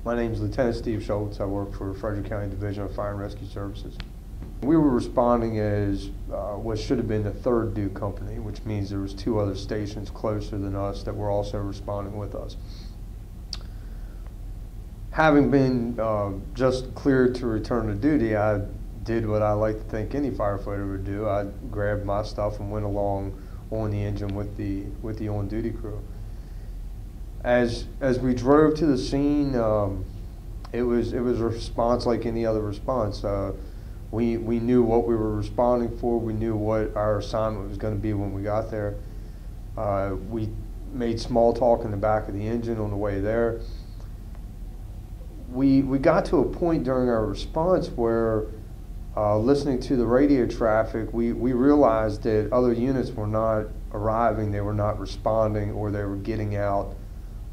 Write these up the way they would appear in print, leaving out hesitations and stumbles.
My name is Lieutenant Steve Schultz. I work for Frederick County Division of Fire and Rescue Services. We were responding as what should have been the third due company, which means there was 2 other stations closer than us that were also responding with us. Having been just cleared to return to duty, I did what I like to think any firefighter would do. I grabbed my stuff and went along on the engine with the on-duty crew. As we drove to the scene, it was a response like any other response. We knew what we were responding for. We knew what our assignment was going to be when we got there. We made small talk in the back of the engine on the way there. We got to a point during our response where, listening to the radio traffic, we realized that other units were not arriving, they were not responding, or they were getting out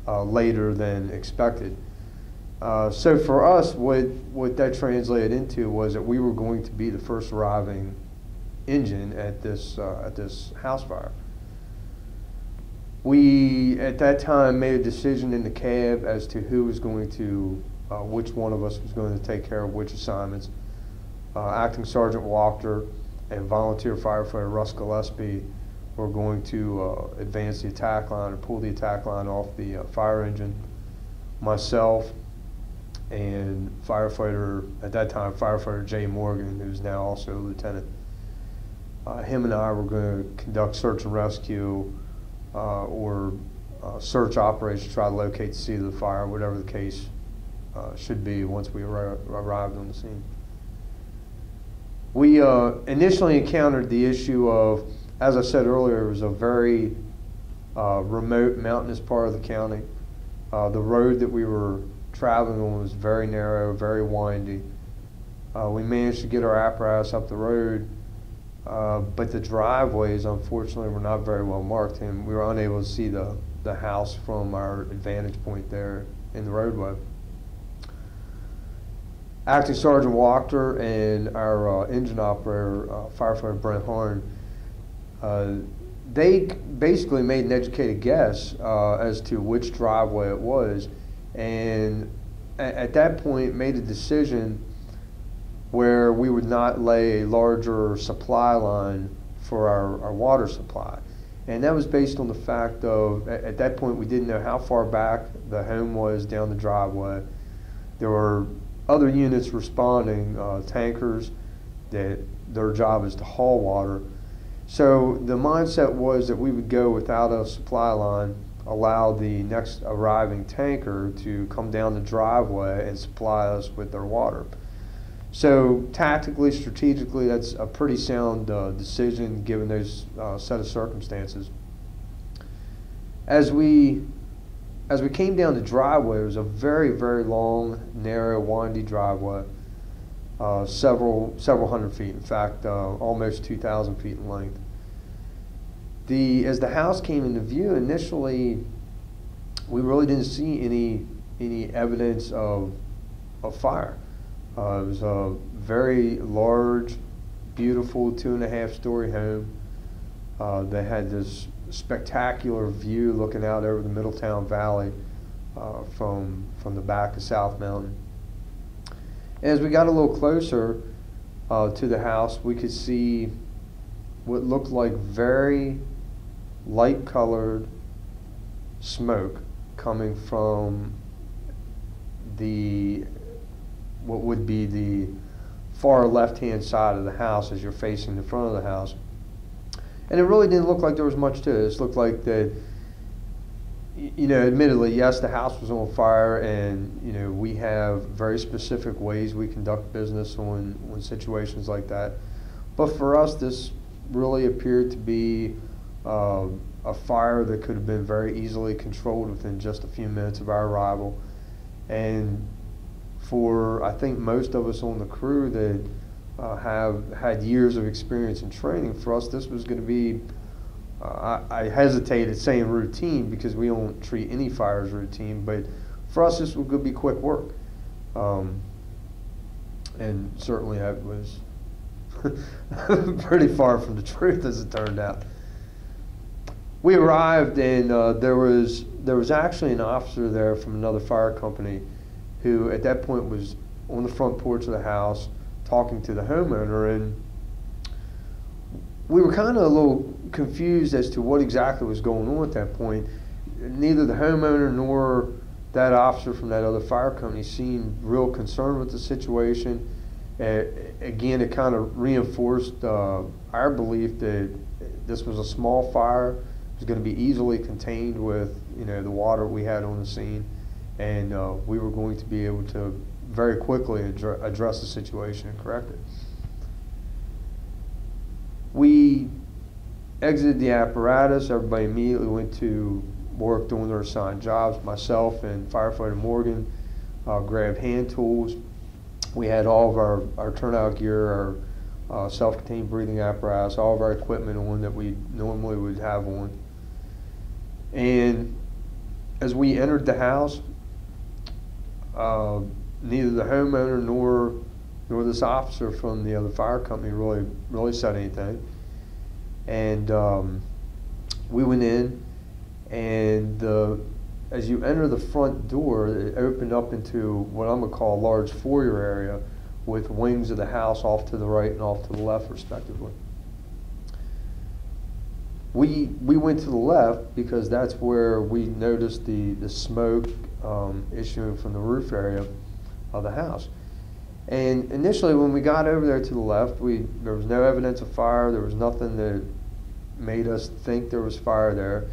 later than expected. So for us, what that translated into was that we were going to be the first arriving engine at this house fire. We, at that time, made a decision in the cab as to who was going to, which one of us was going to take care of which assignments. Acting Sergeant Wachter and volunteer firefighter Russ Gillespie were going to advance the attack line or pull the attack line off the fire engine. Myself and firefighter, at that time, firefighter Jay Morgan, who's now also a lieutenant, him and I were going to conduct search and rescue or search operations to try to locate the seat of the fire, whatever the case should be once we arrived on the scene. We initially encountered the issue of, as I said earlier, it was a very remote mountainous part of the county. The road that we were traveling on was very narrow, very windy. We managed to get our apparatus up the road, but the driveways, unfortunately, were not very well marked, and we were unable to see the house from our advantage point there in the roadway. Acting Sergeant Wachter and our engine operator, firefighter Brent Horn, they basically made an educated guess as to which driveway it was, and at that point made a decision where we would not lay a larger supply line for our water supply. And that was based on the fact of, at that point, we didn't know how far back the home was down the driveway. There were other units responding, tankers, that their job is to haul water. So the mindset was that we would go without a supply line, allow the next arriving tanker to come down the driveway and supply us with their water. So tactically, strategically, that's a pretty sound decision given those set of circumstances. As we came down the driveway, it was a very, very long, narrow, windy driveway, several hundred feet. In fact, almost 2,000 feet in length. As the house came into view, initially, we really didn't see any evidence of fire. It was a very large, beautiful 2.5-story home. They had this spectacular view looking out over the Middletown Valley from the back of South Mountain. As we got a little closer to the house, we could see what looked like very light-colored smoke coming from what would be the far left-hand side of the house as you're facing the front of the house. And it really didn't look like there was much to it. It looked like that, you know, admittedly, yes, the house was on fire, and, you know, we have very specific ways we conduct business when situations like that. But for us, this really appeared to be a fire that could have been very easily controlled within just a few minutes of our arrival. And for, I think, most of us on the crew that have had years of experience and training, for us this was going to be, I hesitated saying routine because we don't treat any fire as routine, but for us this was going to be quick work. And certainly that was pretty far from the truth, as it turned out. We arrived, and there was actually an officer there from another fire company, who at that point was on the front porch of the house talking to the homeowner, and we were kind of a little confused as to what exactly was going on at that point. Neither the homeowner nor that officer from that other fire company seemed real concerned with the situation. Again, it kind of reinforced our belief that this was a small fire. It was going to be easily contained with, the water we had on the scene, and we were going to be able to very quickly address the situation and correct it. We exited the apparatus. Everybody immediately went to work doing their assigned jobs. Myself and firefighter Morgan grabbed hand tools. We had all of our turnout gear, our self-contained breathing apparatus, all of our equipment on that we normally would have on. And as we entered the house, neither the homeowner nor this officer from the other fire company really said anything. And we went in, and as you enter the front door, it opened up into what I'm gonna call a large foyer area with wings of the house off to the right and off to the left, respectively. We went to the left because that's where we noticed the smoke issuing from the roof area of the house. And initially, when we got over there to the left, there was no evidence of fire. There was nothing that made us think there was fire there.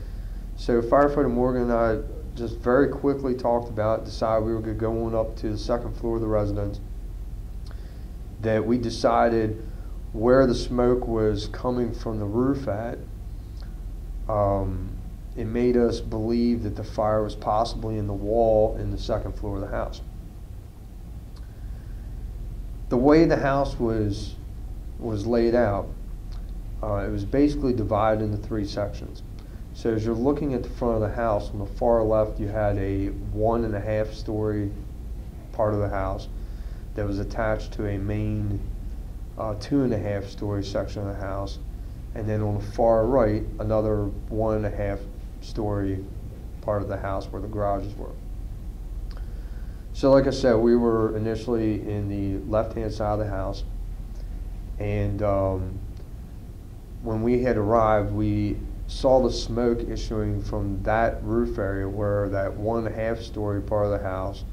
So firefighter Morgan and I just very quickly talked about it, decided we were going to go on up to the second floor of the residence. That we decided where the smoke was coming from the roof at. It made us believe that the fire was possibly in the wall in the second floor of the house. The way the house was laid out, it was basically divided into three sections. So as you're looking at the front of the house, on the far left you had a 1.5 story part of the house that was attached to a main 2.5 story section of the house. And then on the far right, another 1.5 story part of the house where the garages were. So like I said, we were initially in the left-hand side of the house, and when we had arrived, we saw the smoke issuing from that roof area where that 1.5 story part of the house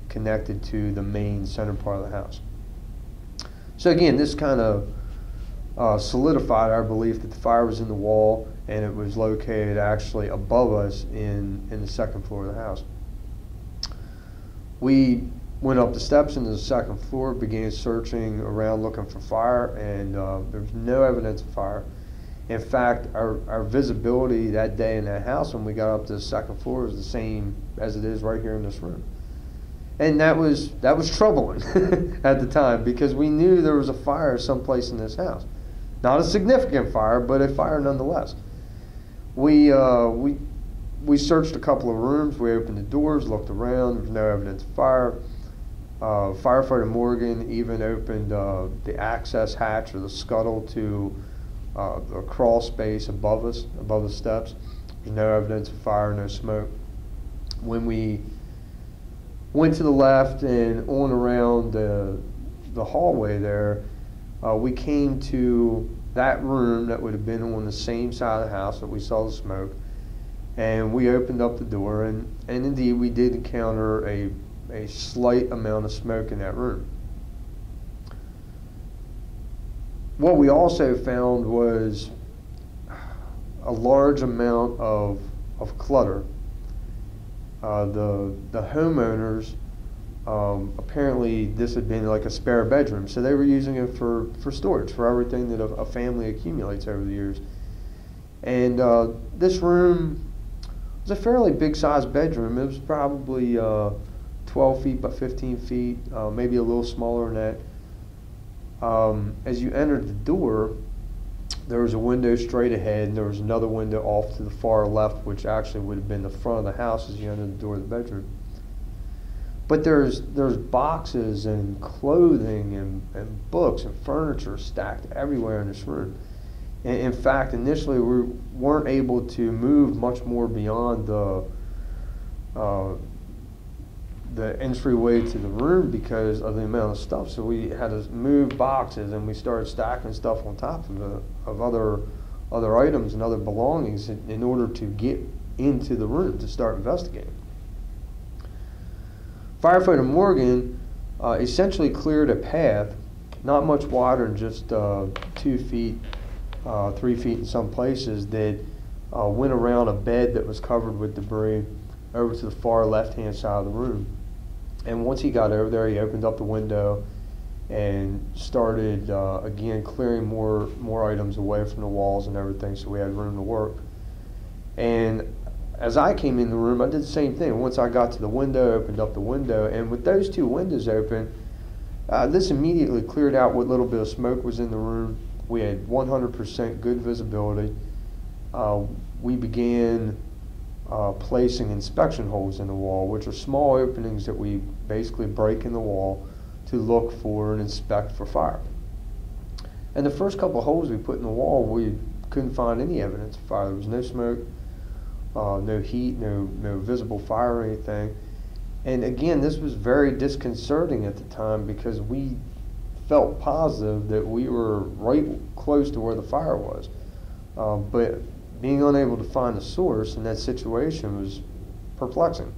connected to the main center part of the house. So again, this kind of solidified our belief that the fire was in the wall, and it was located actually above us in the second floor of the house. We went up the steps into the second floor, began searching around looking for fire, and there was no evidence of fire. In fact, our visibility that day in that house when we got up to the second floor was the same as it is right here in this room. And that was troubling at the time, because we knew there was a fire someplace in this house. Not a significant fire, but a fire nonetheless. We searched a couple of rooms. We opened the doors, looked around. There was no evidence of fire. Firefighter Morgan even opened the access hatch or the scuttle to a crawl space above us, above the steps. There's no evidence of fire, no smoke. When we went to the left and on around the hallway there, we came to that room that would have been on the same side of the house that we saw the smoke, and we opened up the door, and indeed we did encounter a slight amount of smoke in that room. What we also found was a large amount of clutter. The homeowners, apparently this had been like a spare bedroom, so they were using it for storage, for everything that a family accumulates over the years. And this room was a fairly big sized bedroom. It was probably 12 feet by 15 feet, maybe a little smaller than that. As you entered the door, there was a window straight ahead, and there was another window off to the far left, which actually would have been the front of the house as you entered the door of the bedroom. But there's boxes and clothing and books and furniture stacked everywhere in this room. And in fact, initially we weren't able to move much more beyond the entryway to the room because of the amount of stuff. So we had to move boxes, and we started stacking stuff on top of other items and other belongings in order to get into the room to start investigating. Firefighter Morgan essentially cleared a path, not much wider than just 2 feet, 3 feet in some places, that went around a bed that was covered with debris over to the far left-hand side of the room. And once he got over there, he opened up the window and started again clearing more items away from the walls and everything, so we had room to work. And as I came in the room, I did the same thing. Once I got to the window, opened up the window, and with those 2 windows open, this immediately cleared out what little bit of smoke was in the room. We had 100% good visibility. We began placing inspection holes in the wall, which are small openings that we basically break in the wall to look for and inspect for fire. And the first couple of holes we put in the wall, we couldn't find any evidence of fire. There was no smoke, no heat, no visible fire or anything. And again, this was very disconcerting at the time because we felt positive that we were right close to where the fire was. But being unable to find the source in that situation was perplexing.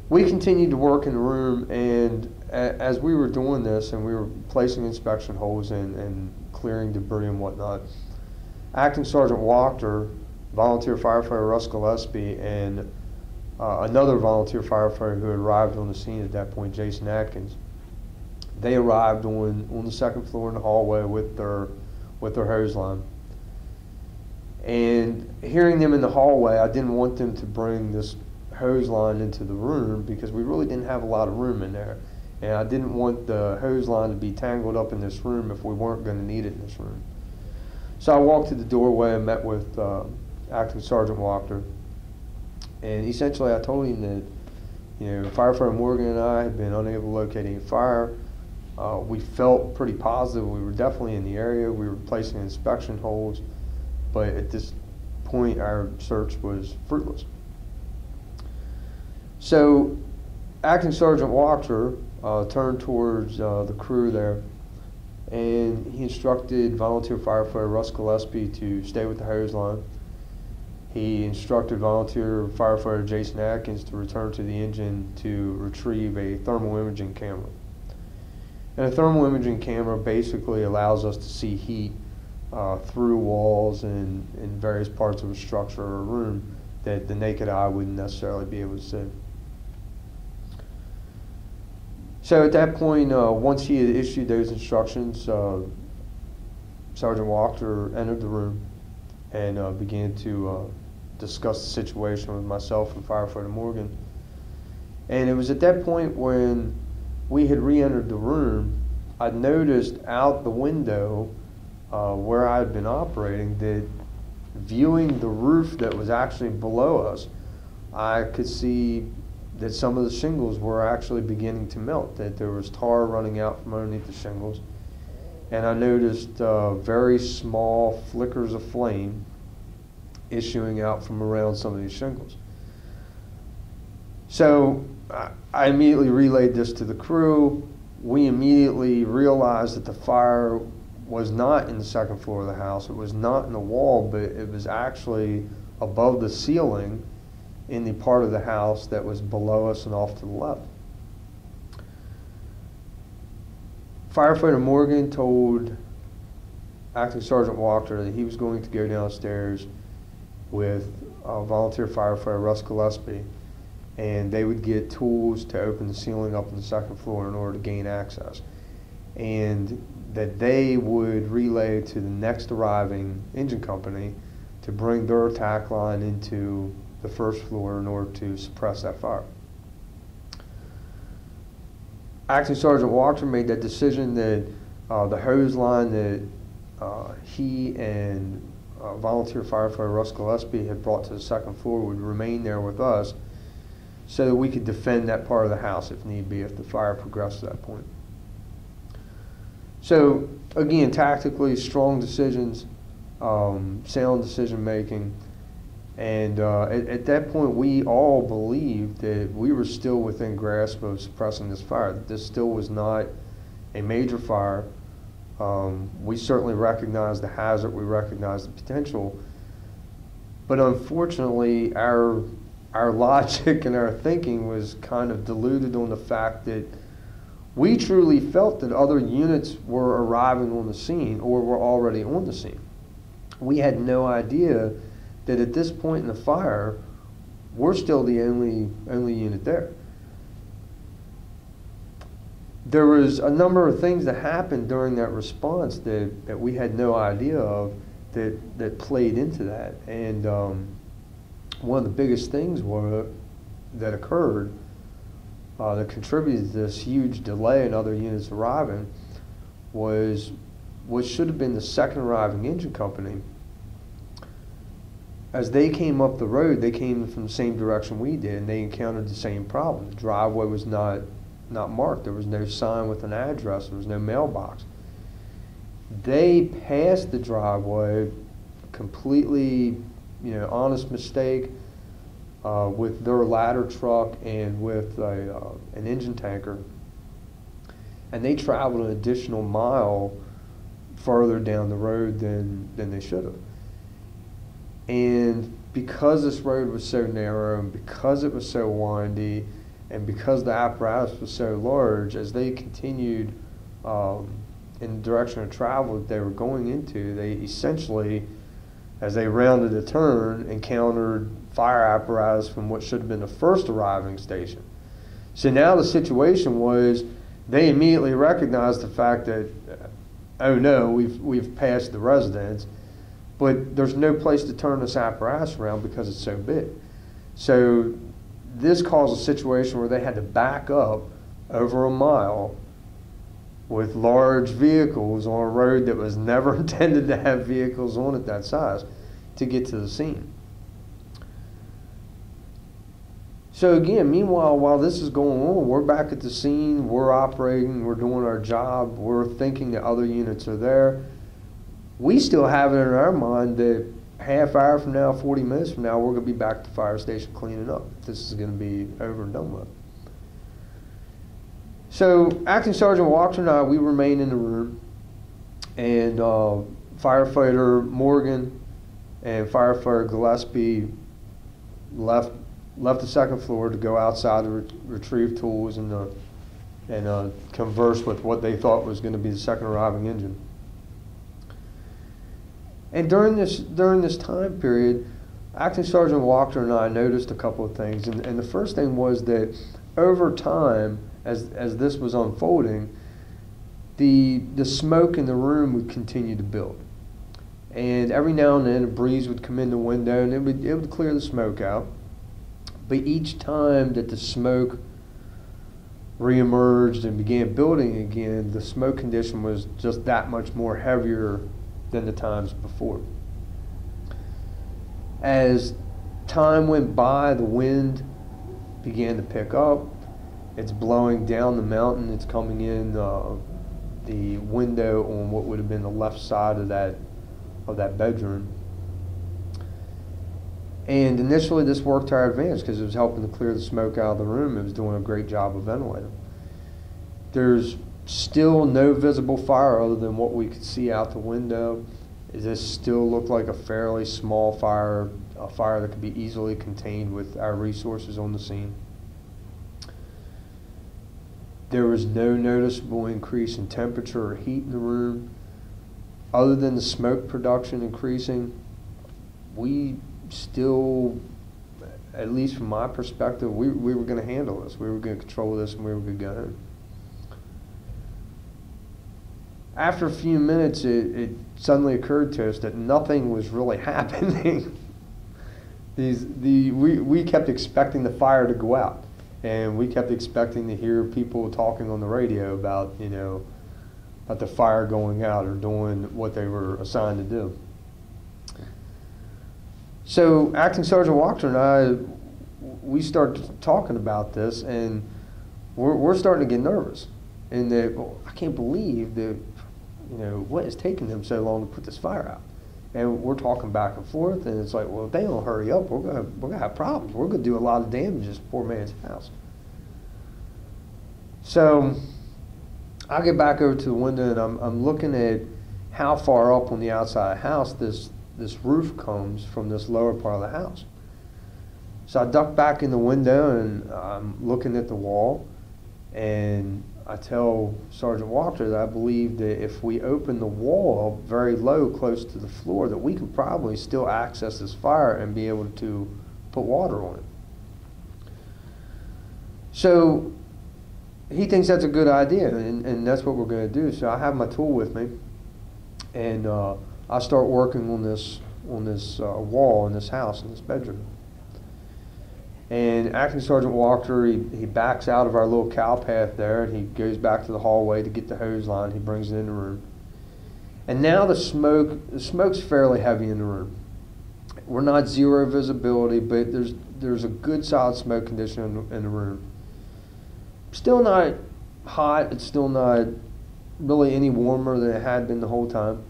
We continued to work in the room, and as we were doing this and we were placing inspection holes and clearing debris and whatnot, Acting Sergeant Wachter, volunteer firefighter Russ Gillespie, and another volunteer firefighter who had arrived on the scene at that point, Jason Atkins, they arrived on the second floor in the hallway with their hose line. And hearing them in the hallway, I didn't want them to bring this hose line into the room because we really didn't have a lot of room in there. And I didn't want the hose line to be tangled up in this room if we weren't going to need it in this room. So I walked to the doorway and met with Acting Sergeant Wachter. And essentially I told him that, Firefighter Morgan and I had been unable to locate any fire. We felt pretty positive we were definitely in the area. We were placing inspection holes, but at this point our search was fruitless. So Acting Sergeant Wachter turned towards the crew there, and he instructed volunteer firefighter Russ Gillespie to stay with the hose line. He instructed volunteer firefighter Jason Atkins to return to the engine to retrieve a thermal imaging camera. And a thermal imaging camera basically allows us to see heat through walls and in various parts of a structure or a room that the naked eye wouldn't necessarily be able to see. So at that point, once he had issued those instructions, Sergeant Wachter entered the room and began to discuss the situation with myself and Firefighter Morgan. And it was at that point when we had re-entered the room, I noticed out the window where I had been operating that viewing the roof that was actually below us, I could see that some of the shingles were actually beginning to melt, that there was tar running out from underneath the shingles. And I noticed very small flickers of flame issuing out from around some of these shingles. So I immediately relayed this to the crew. We immediately realized that the fire was not in the second floor of the house. It was not in the wall, but it was actually above the ceiling in the part of the house that was below us and off to the left. Firefighter Morgan told Acting Sergeant Wachter that he was going to go downstairs with volunteer firefighter Russ Gillespie, and they would get tools to open the ceiling up on the second floor in order to gain access, and that they would relay to the next arriving engine company to bring their attack line into the first floor in order to suppress that fire. Acting Sergeant Wachter made that decision that the hose line that he and volunteer firefighter Russ Gillespie had brought to the second floor would remain there with us so that we could defend that part of the house if need be, if the fire progressed to that point. So again, tactically strong decisions, sound decision making, And at that point, we all believed that we were still within grasp of suppressing this fire, that this still was not a major fire. We certainly recognized the hazard, we recognized the potential, but unfortunately, our logic and our thinking was kind of diluted on the fact that we truly felt that other units were arriving on the scene or were already on the scene. We had no idea that at this point in the fire, we're still the only unit there. There was a number of things that happened during that response that we had no idea of that played into that. And one of the biggest things that occurred that contributed to this huge delay in other units arriving was what should have been the second arriving engine company. As they came up the road, they came from the same direction we did, and they encountered the same problem. The driveway was not marked. There was no sign with an address. There was no mailbox. They passed the driveway, completely, honest mistake, with their ladder truck and with an engine tanker, and they traveled an additional mile further down the road than they should have. And because this road was so narrow, and because it was so windy, and because the apparatus was so large, as they continued in the direction of travel that they were going into, they essentially, as they rounded a turn, encountered fire apparatus from what should have been the first arriving station. So now the situation was, they immediately recognized the fact that, oh no, we've passed the residence, but there's no place to turn this apparatus around because it's so big. So this caused a situation where they had to back up over a mile with large vehicles on a road that was never intended to have vehicles on it that size to get to the scene. So again, meanwhile, while this is going on, we're back at the scene, we're operating, we're doing our job, we're thinking that other units are there. We still have it in our mind that half hour from now, 40 minutes from now, we're going to be back at the fire station cleaning up. This is going to be over and done with. So Acting Sergeant Walker and I, we remained in the room, and firefighter Morgan and firefighter Gillespie left the second floor to go outside to retrieve tools and converse with what they thought was going to be the second arriving engine. And during this time period, Acting Sergeant Walker and I noticed a couple of things. And the first thing was that over time, as this was unfolding, the smoke in the room would continue to build. And every now and then a breeze would come in the window and it would clear the smoke out. But each time that the smoke reemerged and began building again, the smoke condition was just that much more heavier than the times before. As time went by, the wind began to pick up. It's blowing down the mountain. It's coming in the window on what would have been the left side of that bedroom. And initially this worked to our advantage because it was helping to clear the smoke out of the room. It was doing a great job of ventilating. There's still no visible fire other than what we could see out the window. This still looked like a fairly small fire, a fire that could be easily contained with our resources on the scene. There was no noticeable increase in temperature or heat in the room. Other than the smoke production increasing, we still, at least from my perspective, we were going to handle this. We were going to control this, and we were going to go home. After a few minutes, it suddenly occurred to us that nothing was really happening. We kept expecting the fire to go out, and we kept expecting to hear people talking on the radio about about the fire going out or doing what they were assigned to do. So Acting Sergeant Walker and I, we started talking about this, and we're starting to get nervous. And that, I can't believe that, what is taking them so long to put this fire out? And we're talking back and forth, and it's like, well, if they don't hurry up, we're gonna have problems. We're gonna do a lot of damage to this poor man's house. So I get back over to the window, and I'm looking at how far up on the outside of the house this roof comes from this lower part of the house. So I duck back in the window, and I'm looking at the wall, and I tell Sergeant Walker that I believe that if we open the wall very low, close to the floor, that we could probably still access this fire and be able to put water on it. So he thinks that's a good idea, and that's what we're going to do. So I have my tool with me, and I start working on this wall in this house, in this bedroom. And Acting Sergeant Walker, he backs out of our little cow path there, and he goes back to the hallway to get the hose line. He brings it in the room. And now the smoke's fairly heavy in the room. We're not zero visibility, but there's a good solid smoke condition in the room. Still not hot. It's still not really any warmer than it had been the whole time.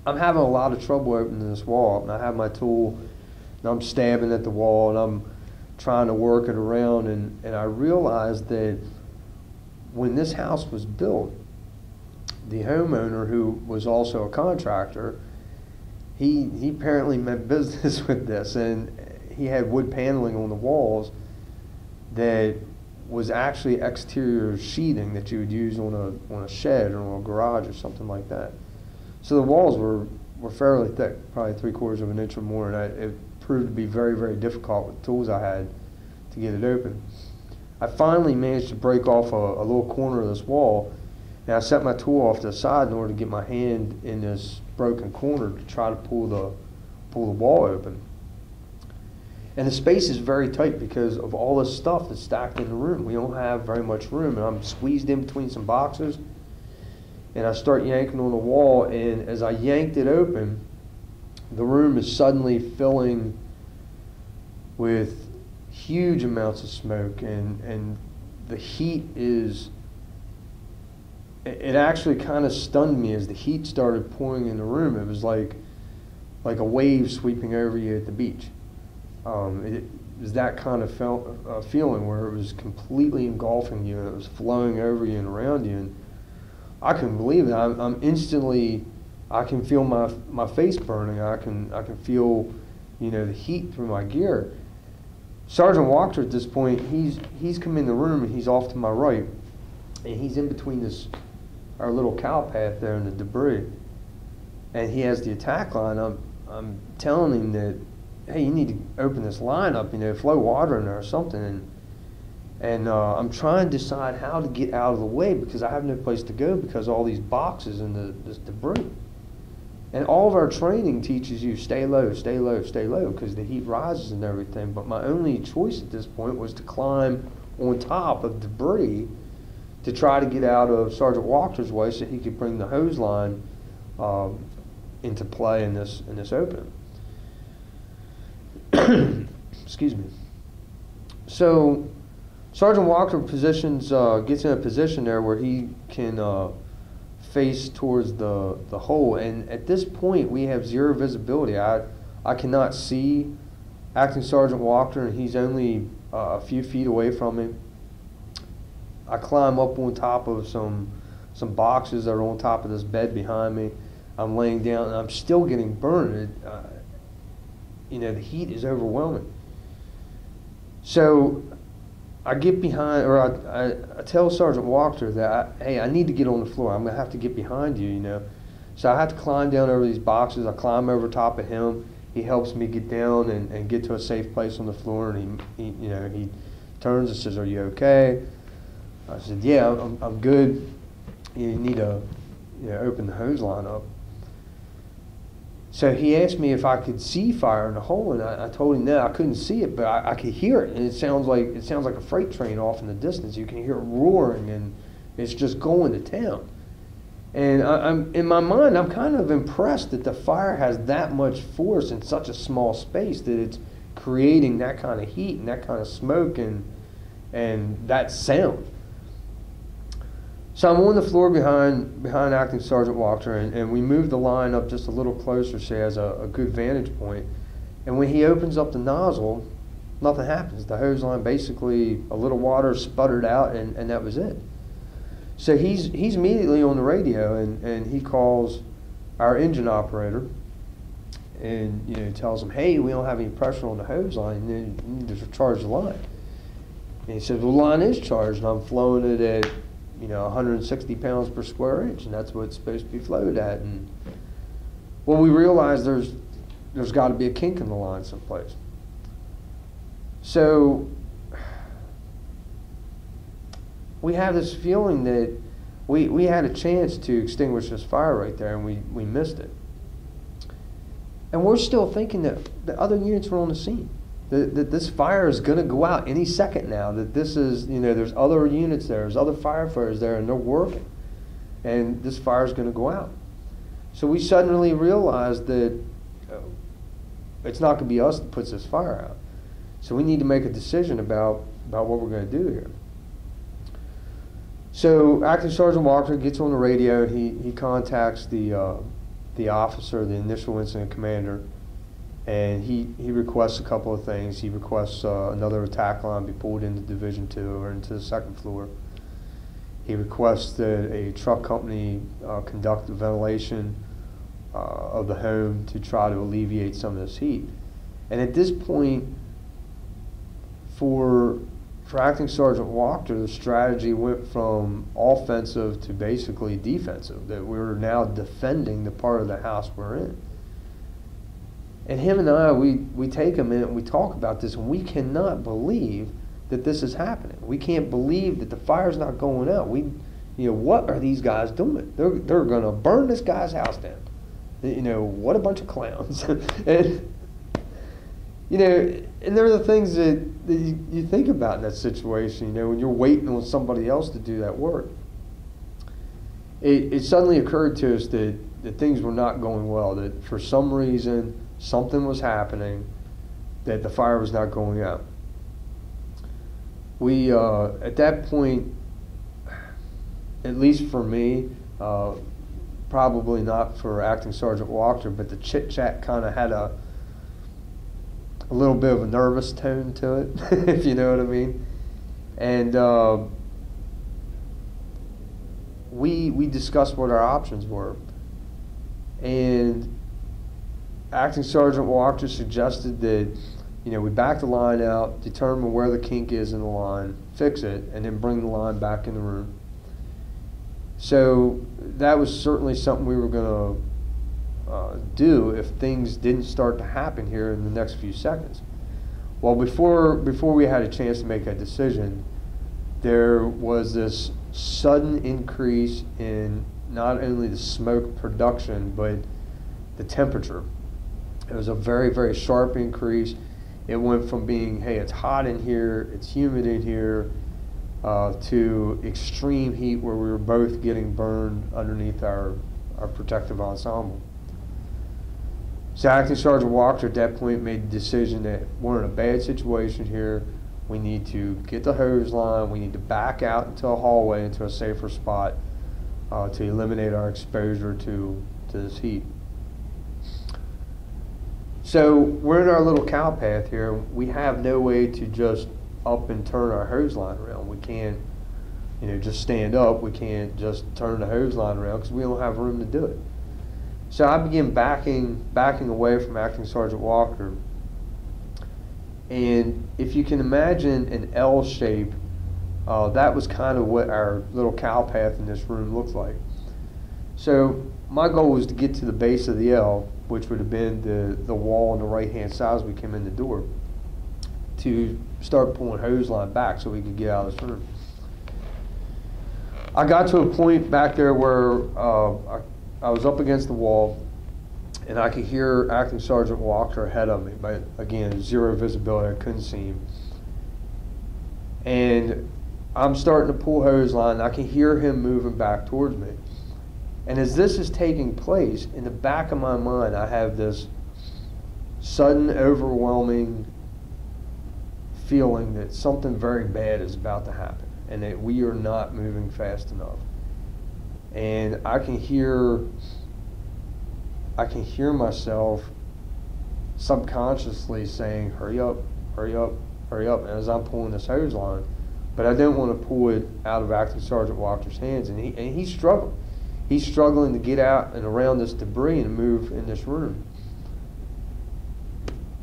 I'm having a lot of trouble opening this wall up, and I have my tool, and I'm stabbing at the wall, and I'm trying to work it around, and I realized that when this house was built, the homeowner, who was also a contractor, he apparently meant business with this, and he had wood paneling on the walls that was actually exterior sheathing that you would use on a shed or on a garage or something like that. So the walls were fairly thick, probably 3/4 of an inch or more, and it proved to be very, very difficult with the tools I had to get it open. I finally managed to break off a little corner of this wall, and I set my tool off to the side in order to get my hand in this broken corner to try to pull the wall open. And the space is very tight because of all this stuff that's stacked in the room. We don't have very much room, and I'm squeezed in between some boxes, and I start yanking on the wall, and as I yanked it open, the room is suddenly filling with huge amounts of smoke, and the heat is, it actually kind of stunned me as the heat started pouring in the room. It was like a wave sweeping over you at the beach. It was that kind of feeling where it was completely engulfing you, and it was flowing over you and around you, and I couldn't believe it. I'm instantly, I can feel my face burning. I can feel, the heat through my gear. Sergeant Walker at this point, he's come in the room, and he's off to my right, and he's in between our little cow path there and the debris, and he has the attack line. I'm telling him that, hey, you need to open this line up, flow water in there or something, and I'm trying to decide how to get out of the way because I have no place to go because of all these boxes and this debris. And all of our training teaches you stay low, stay low, stay low because the heat rises and everything. But my only choice at this point was to climb on top of debris to try to get out of Sergeant Walker's way so he could bring the hose line into play in this opening. Excuse me. So Sergeant Walker gets in a position there where he can face towards the hole, and at this point we have zero visibility. I cannot see Acting Sergeant Walker, and he's only a few feet away from me. I climb up on top of some boxes that are on top of this bed behind me. I'm laying down, and I'm still getting burned. The heat is overwhelming. So I get behind, or I tell Sergeant Walker that, hey, I need to get on the floor. I'm going to have to get behind you, So I have to climb down over these boxes. I climb over top of him. He helps me get down and get to a safe place on the floor, and he turns and says, "Are you okay?" I said, "Yeah, I'm good. You need to open the hose line up." So he asked me if I could see fire in the hole, and I told him no, I couldn't see it, but I could hear it, and it sounds like a freight train off in the distance. You can hear it roaring, and it's just going to town. And I'm in my mind, I'm kind of impressed that the fire has that much force in such a small space, that it's creating that kind of heat and that kind of smoke and that sound. So I'm on the floor behind Acting Sergeant Walker, and we move the line up just a little closer so he has a good vantage point. And when he opens up the nozzle, nothing happens. The hose line basically, a little water sputtered out, and that was it. So he's immediately on the radio, and he calls our engine operator, and tells him, hey, we don't have any pressure on the hose line, you need to charge the line. And he says, well, the line is charged, and I'm flowing it at 160 pounds per square inch, and that's what it's supposed to be flowed at. And well, we realized there's got to be a kink in the line someplace. So we have this feeling that we had a chance to extinguish this fire right there, and we missed it. And we're still thinking that the other units were on the scene. That this fire is going to go out any second now, that this is, there's other units there, there's other firefighters there, and they're working. And this fire is going to go out. So we suddenly realized that it's not going to be us that puts this fire out. So we need to make a decision about what we're going to do here. So Acting Sergeant Walker gets on the radio, he contacts the officer, the initial incident commander, and he requests a couple of things. He requests another attack line be pulled into Division 2 or into the second floor. He requests that a truck company conduct the ventilation of the home to try to alleviate some of this heat. And at this point, for Acting Sergeant Walker, the strategy went from offensive to basically defensive, that we were now defending the part of the house we're in. And him and I, we take a minute and we talk about this, and we cannot believe that this is happening. We can't believe that the fire's not going out. What are these guys doing? They're going to burn this guy's house down. What a bunch of clowns. And and there are the things that you think about in that situation. When you're waiting on somebody else to do that work. It suddenly occurred to us that things were not going well. That for some reason something was happening, that the fire was not going out. We, at that point, at least for me, probably not for Acting Sergeant Walker, but the chit-chat kind of had a little bit of a nervous tone to it, if you know what I mean. And we discussed what our options were. And Acting Sergeant Walker suggested that we back the line out, determine where the kink is in the line, fix it, and then bring the line back in the room. So that was certainly something we were going to do if things didn't start to happen here in the next few seconds. Well, before we had a chance to make that decision, there was this sudden increase in not only the smoke production, but the temperature. It was a very, very sharp increase. It went from being, hey, it's hot in here, it's humid in here, to extreme heat where we were both getting burned underneath our protective ensemble. So Acting Sergeant Walker at that point made the decision that we're in a bad situation here. We need to get the hose line, we need to back out into a hallway, into a safer spot to eliminate our exposure to this heat. So we're in our little cow path here. We have no way to just up and turn our hose line around. We can't, just stand up. We can't just turn the hose line around because we don't have room to do it. So I began backing away from Acting Sergeant Walker. And if you can imagine an L shape, that was kind of what our little cow path in this room looked like. So my goal was to get to the base of the L, which would have been the wall on the right-hand side as we came in the door, to start pulling hose line back so we could get out of this room. I got to a point back there where I was up against the wall, and I could hear Acting Sergeant Walker ahead of me, but again, zero visibility, I couldn't see him. And I'm starting to pull hose line, and I can hear him moving back towards me. And as this is taking place, in the back of my mind, I have this sudden, overwhelming feeling that something very bad is about to happen and that we are not moving fast enough. and I can hear myself subconsciously saying, hurry up, hurry up, hurry up, as I'm pulling this hose line. But I don't want to pull it out of Acting Sergeant Walker's hands, and he's struggling. He's struggling to get out and around this debris and move in this room.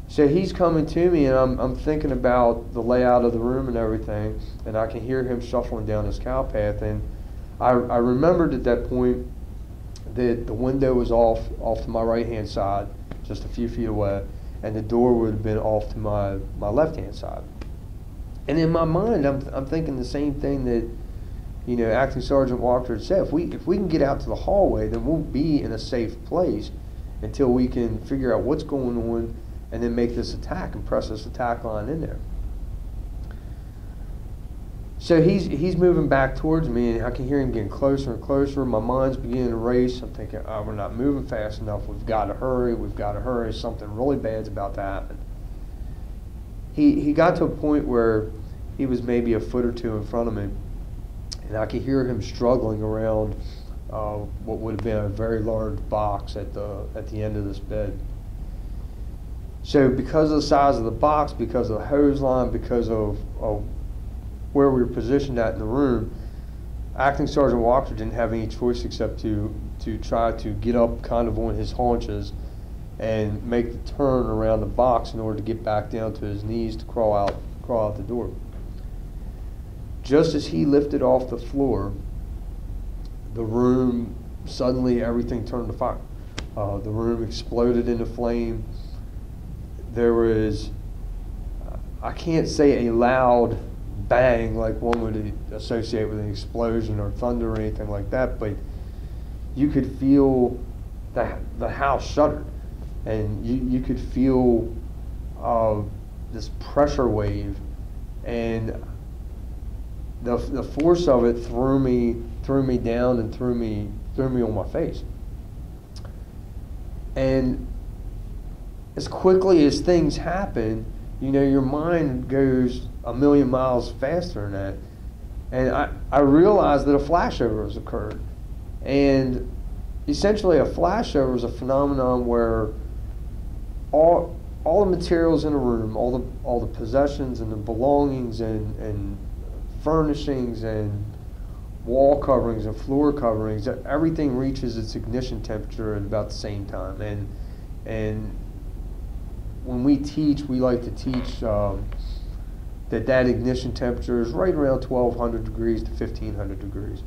So he's coming to me, and I'm thinking about the layout of the room and everything, and I can hear him shuffling down this cow path. And I remembered at that point that the window was off to my right-hand side, just a few feet away, and the door would have been off to my left-hand side. And in my mind, I'm thinking the same thing that, you know, Acting Sergeant Walker had said. If we can get out to the hallway, then we'll be in a safe place until we can figure out what's going on and then make this attack and press this attack line in there. So he's moving back towards me, and I can hear him getting closer and closer. My mind's beginning to race. I'm thinking, oh, we're not moving fast enough. We've got to hurry. We've got to hurry. Something really bad's about to happen. He got to a point where he was maybe a foot or two in front of me, and I could hear him struggling around what would have been a very large box at the end of this bed. So because of the size of the box, because of the hose line, because of where we were positioned at in the room, Acting Sergeant Walker didn't have any choice except to try to get up kind of on his haunches and make the turn around the box in order to get back down to his knees to crawl out the door. Just as he lifted off the floor, the room, suddenly everything turned to fire. The room exploded into flame. There was, I can't say a loud bang like one would associate with an explosion or thunder or anything like that, but you could feel the house shuddered, and you could feel this pressure wave, and the force of it threw me down and threw me on my face. And as quickly as things happen, you know, your mind goes a million miles faster than that. And I realized that a flashover has occurred. And essentially a flashover is a phenomenon where all the materials in a room, all the possessions and the belongings and furnishings and wall coverings and floor coverings, everything reaches its ignition temperature at about the same time. And when we teach, we like to teach that ignition temperature is right around 1,200 degrees to 1,500 degrees.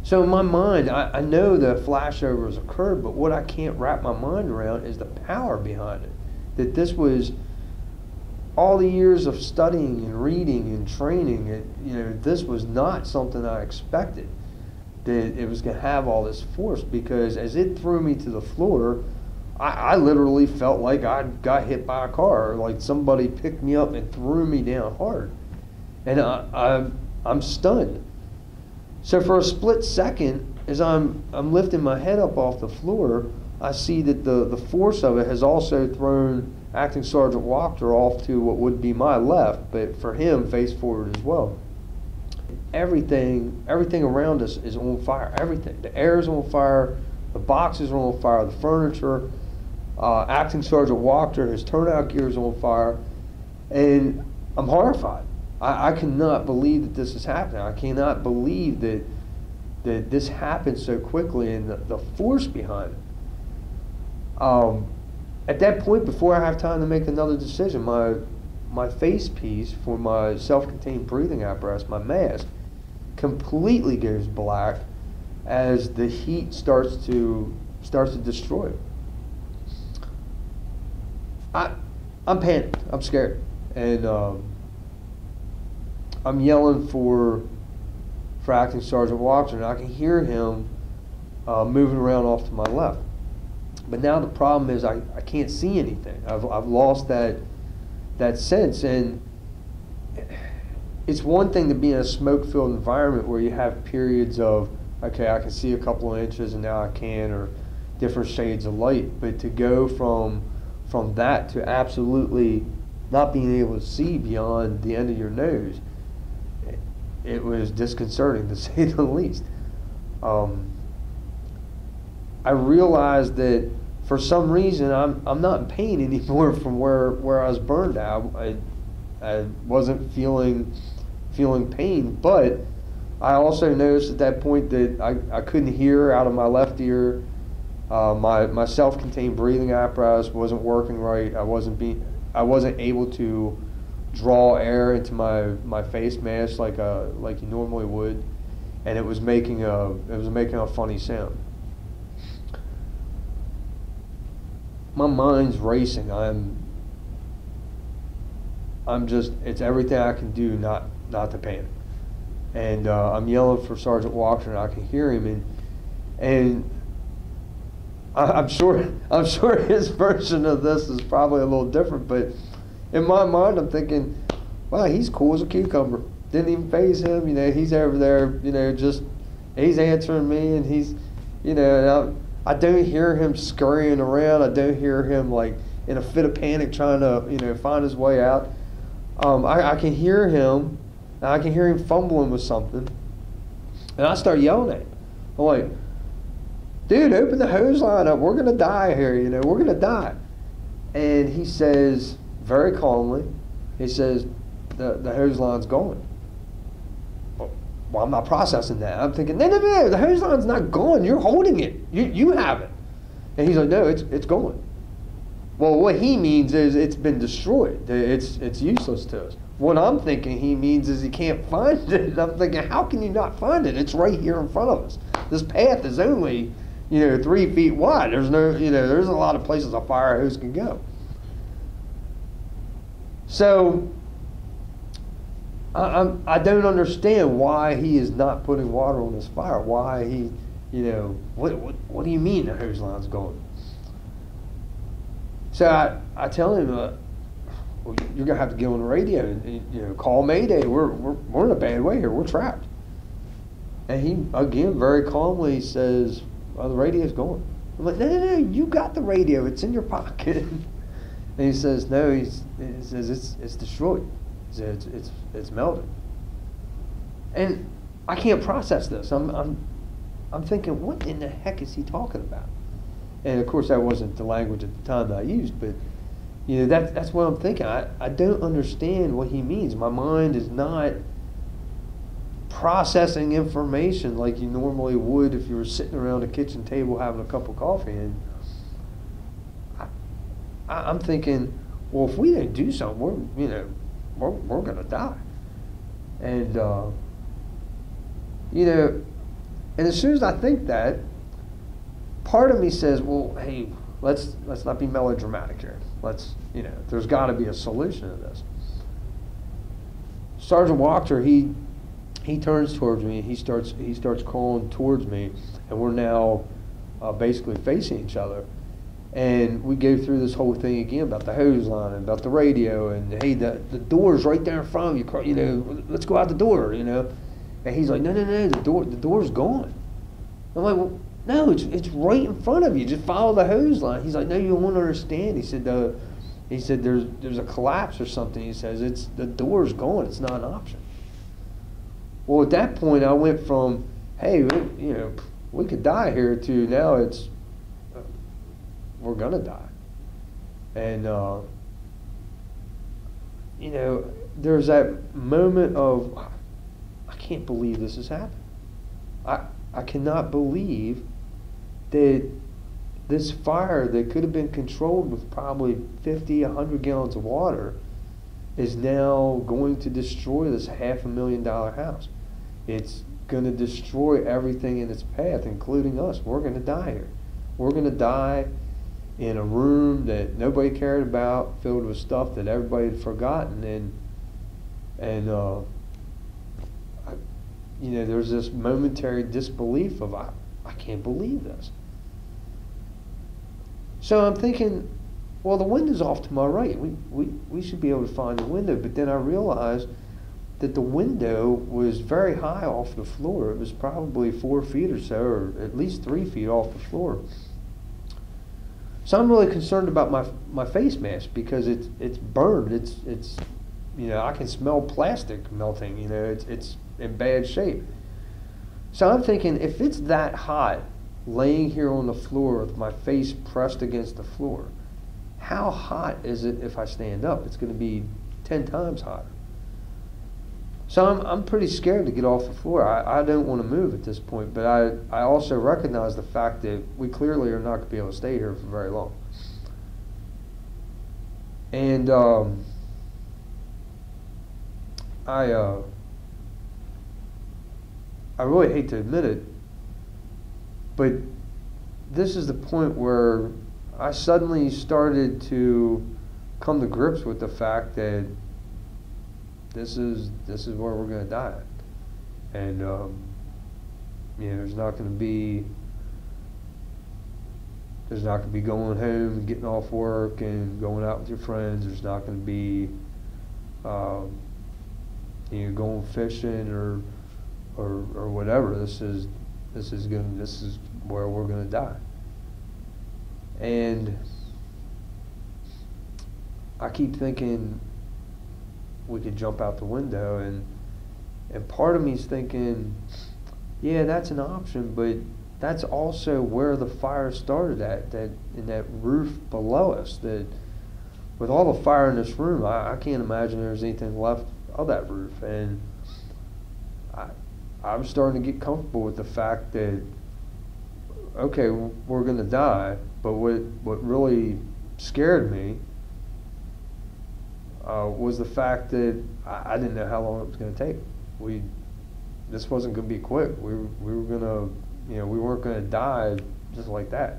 So in my mind, I know the flashover has occurred, but what I can't wrap my mind around is the power behind it. That this was all the years of studying and reading and training. You know, this was not something I expected, that it was going to have all this force, because as it threw me to the floor, I literally felt like I got hit by a car, or like somebody picked me up and threw me down hard. And I'm stunned. So for a split second, as I'm lifting my head up off the floor, I see that the force of it has also thrown Acting Sergeant Walker off to what would be my left, but for him, face forward as well. Everything around us is on fire. Everything. The air is on fire. The boxes are on fire. The furniture. Acting Sergeant Walker, his turnout gear is on fire, and I'm horrified. I cannot believe that this is happening. I cannot believe that this happened so quickly, and the force behind it. At that point, before I have time to make another decision, my face piece for my self-contained breathing apparatus, my mask, completely goes black as the heat starts to destroy it. I'm panicked. I'm scared, and I'm yelling for Acting Sergeant Walker, and I can hear him moving around off to my left. But now the problem is I can't see anything. I've lost that sense, and it's one thing to be in a smoke-filled environment where you have periods of, okay, I can see a couple of inches and now I can, or different shades of light. But to go from that to absolutely not being able to see beyond the end of your nose, it was disconcerting, to say the least. um, I realized that for some reason I'm not in pain anymore from where I was burned out. I wasn't feeling pain, but I also noticed at that point that I couldn't hear out of my left ear. My self-contained breathing apparatus wasn't working right. I wasn't able to draw air into my face mask like you normally would, and it was making a funny sound. My mind's racing. I'm just, it's everything I can do not to panic. And I'm yelling for Sergeant Walker, and I can hear him, and I'm sure his version of this is probably a little different, but in my mind I'm thinking, wow, he's cool as a cucumber. Didn't even faze him, he's over there, just, he's answering me, and he's, and I don't hear him scurrying around. I don't hear him like in a fit of panic trying to, find his way out. I can hear him, and I can hear him fumbling with something, and I start yelling at him. I'm like, dude, open the hose line up. We're going to die here, we're going to die. And he says, very calmly, he says, the hose line's going. Well, I'm not processing that. I'm thinking, no, the hose line's not going. You're holding it. You have it. And he's like, no, it's going. Well, what he means is it's been destroyed. It's useless to us. What I'm thinking he means is he can't find it. And I'm thinking, how can you not find it? It's right here in front of us. This path is only, 3 feet wide. There's no, there's a lot of places a fire hose can go. So I don't understand why he is not putting water on this fire. Why he, what do you mean the hose line's going? So I tell him, well, you're gonna have to get on the radio and call Mayday. We're in a bad way here. We're trapped. And he again very calmly says, well, the radio's going. I'm like, no, you got the radio. It's in your pocket. And he says, no. He says it's destroyed. It's melted, and I can't process this. I'm thinking, what in the heck is he talking about? And of course, that wasn't the language at the time that I used, but that's what I'm thinking. I don't understand what he means. My mind is not processing information like you normally would if you were sitting around a kitchen table having a cup of coffee. And I'm thinking, well, if we don't do something, we're gonna die. And and as soon as I think that, part of me says, well, hey, let's not be melodramatic here. There's got to be a solution to this. Sergeant Walker, he turns towards me, and he starts crawling towards me, and we're now basically facing each other. And we go through this whole thing again about the hose line and about the radio, and hey, the door's right there in front of you. Let's go out the door. And he's like, no, the door's gone. I'm like, well, no, it's right in front of you. Just follow the hose line. He's like, no, you won't understand. He said there's a collapse or something. He says the door's gone. It's not an option. Well, at that point, I went from, hey, we could die here, to now it's, we're gonna die. And there's that moment of, I can't believe this has happened. I cannot believe that this fire that could have been controlled with probably 50, 100 gallons of water is now going to destroy this $500,000 house. It's going to destroy everything in its path, including us. We're going to die here. We're going to die in a room that nobody cared about, filled with stuff that everybody had forgotten, and there's this momentary disbelief of, I can't believe this. So I'm thinking, well, the window's off to my right. We should be able to find the window. But then I realized that the window was very high off the floor. It was probably 4 feet or so, or at least 3 feet off the floor. So I'm really concerned about my face mask, because it's burned. It's I can smell plastic melting. It's in bad shape. So I'm thinking, if it's that hot, laying here on the floor with my face pressed against the floor, how hot is it if I stand up? It's going to be 10 times hotter. So I'm pretty scared to get off the floor. I don't want to move at this point, but I also recognize the fact that we clearly are not going to be able to stay here for very long. And I really hate to admit it, but this is the point where I suddenly started to come to grips with the fact that this is where we're going to die, and there's not going to be going home and getting off work and going out with your friends. There's not going to be going fishing or whatever. This is where we're going to die. And I keep thinking we could jump out the window, and part of me is thinking, yeah, that's an option, but that's also where the fire started in that roof below us. That with all the fire in this room, I can't imagine there's anything left of that roof. And I'm starting to get comfortable with the fact that, okay, we're going to die, but what really scared me was the fact that I didn't know how long it was going to take. This wasn't going to be quick. We were going to, we weren't going to die just like that.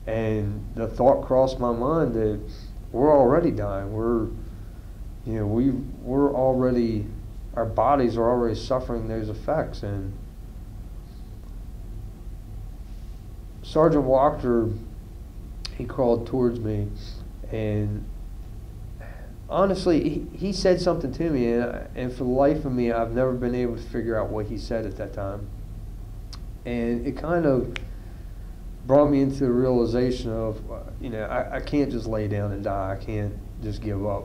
And the thought crossed my mind that we're already dying. We're already, our bodies are already suffering those effects. And Sergeant Walker, he crawled towards me, and honestly, he said something to me, and for the life of me, I've never been able to figure out what he said at that time. And it kind of brought me into the realization of, I can't just lay down and die. I can't just give up.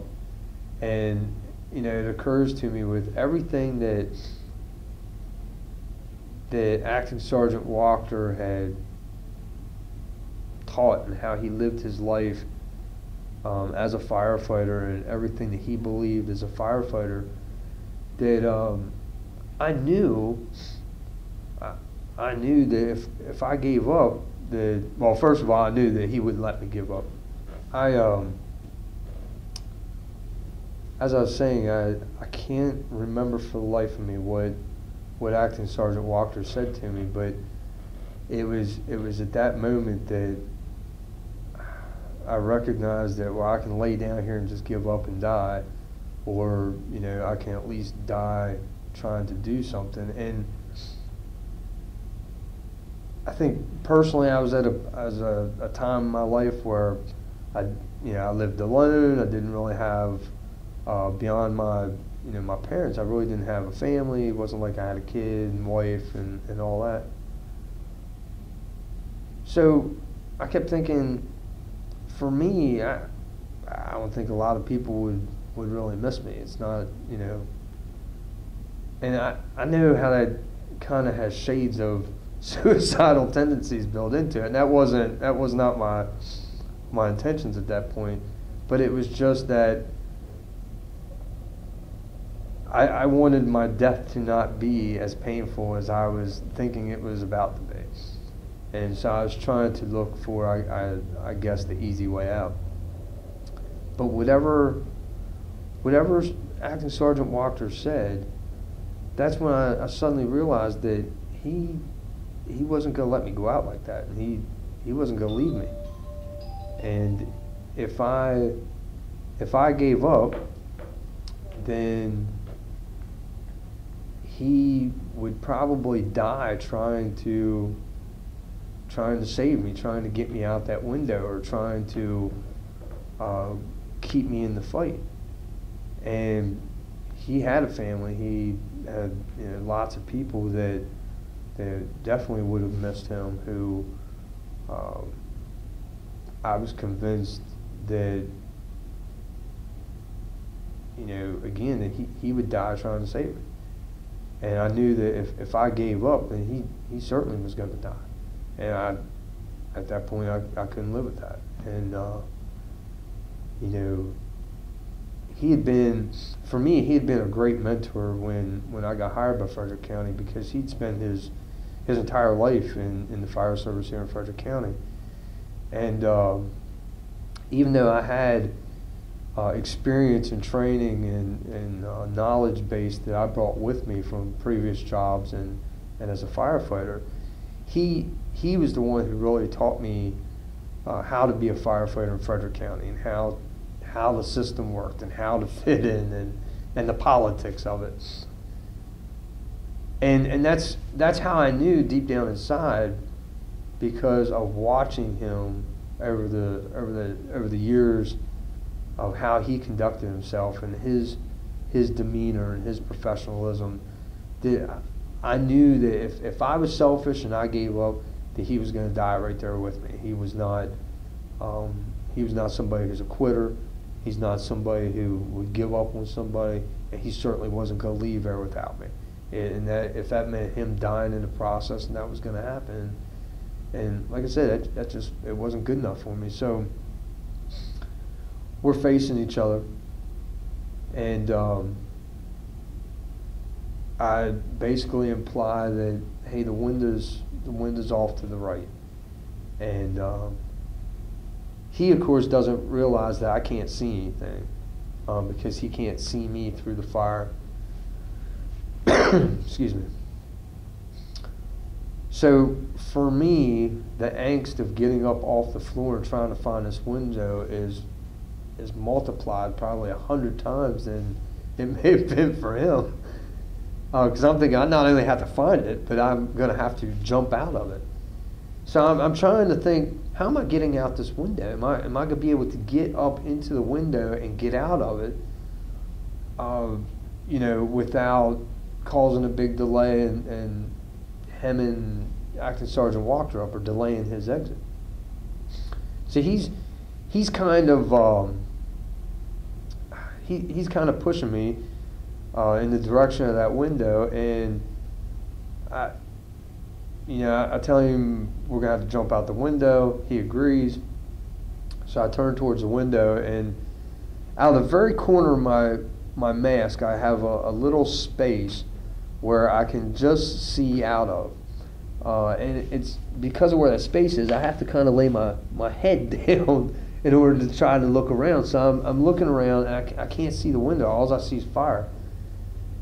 And, it occurs to me with everything that Acting Sergeant Walker had taught and how he lived his life as a firefighter and everything that he believed as a firefighter, that I knew that if I gave up, well, first of all, I knew that he wouldn't let me give up. As I was saying, I can't remember for the life of me what Acting Sergeant Walker said to me, but it was at that moment that I recognized that, well, I can lay down here and just give up and die, or I can at least die trying to do something. And I think personally, I was at a time in my life where I lived alone. I didn't really have beyond my parents. I really didn't have a family. It wasn't like I had a kid and wife and all that. So I kept thinking, for me, I don't think a lot of people would really miss me. It's not, and I know how that kind of has shades of suicidal tendencies built into it, and that was not my intentions at that point, but it was just that I wanted my death to not be as painful as I was thinking it was about to be. And so I was trying to look for, I guess, the easy way out. But whatever Acting Sergeant Walker said, that's when I suddenly realized that he wasn't going to let me go out like that, and he wasn't going to leave me. And if I gave up, then he would probably die trying to save me, trying to get me out that window, or trying to keep me in the fight. And he had a family. He had lots of people that definitely would have missed him, who I was convinced that, again, that he would die trying to save me. And I knew that if I gave up, then he certainly was going to die. And at that point, I couldn't live with that. And, you know, he had been, for me, he had been a great mentor when I got hired by Frederick County, because he'd spent his entire life in the fire service here in Frederick County. And even though I had experience and training and knowledge base that I brought with me from previous jobs and as a firefighter, he was the one who really taught me how to be a firefighter in Frederick County, and how the system worked and how to fit in and the politics of it. And that's how I knew deep down inside, because of watching him over the years of how he conducted himself and his demeanor and his professionalism, that I knew that if I was selfish and I gave up, that he was going to die right there with me. He was not somebody who's a quitter. He's not somebody who would give up on somebody, and he certainly wasn't going to leave there without me. And that if that meant him dying in the process, and that was going to happen, and like I said, that just, it wasn't good enough for me. So we're facing each other, and I basically imply that, hey, the window's off to the right, and he of course doesn't realize that I can't see anything, because he can't see me through the fire. Excuse me. So for me, the angst of getting up off the floor and trying to find this window is multiplied probably 100 times than it may have been for him. Because I'm thinking I not only have to find it, but I'm going to have to jump out of it. So I'm trying to think, how am I getting out this window? Am I going to be able to get up into the window and get out of it, you know, without causing a big delay and hemming Acting Sergeant Walker up or delaying his exit? So he's kind of he's kind of pushing me in the direction of that window, and I tell him we're gonna have to jump out the window. He agrees. So I turn towards the window, and out of the very corner of my mask, I have a little space where I can just see out of. And it's because of where that space is, I have to kind of lay my head down in order to try to look around. So I'm looking around, and I can't see the window. All I see is fire.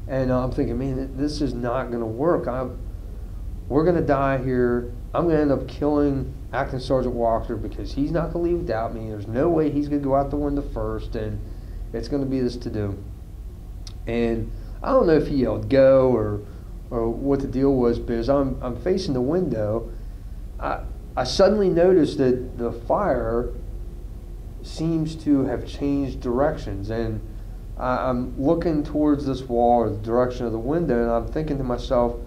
And I'm thinking, man, this is not going to work. We're going to die here. I'm going to end up killing Acting Sergeant Walker because he's not going to leave without me. There's no way he's going to go out the window first, and it's going to be this to-do. And I don't know if he yelled go or what the deal was, but as I'm facing the window, I suddenly noticed that the fire seems to have changed directions, and I'm looking towards this wall or the direction of the window, and I'm thinking to myself,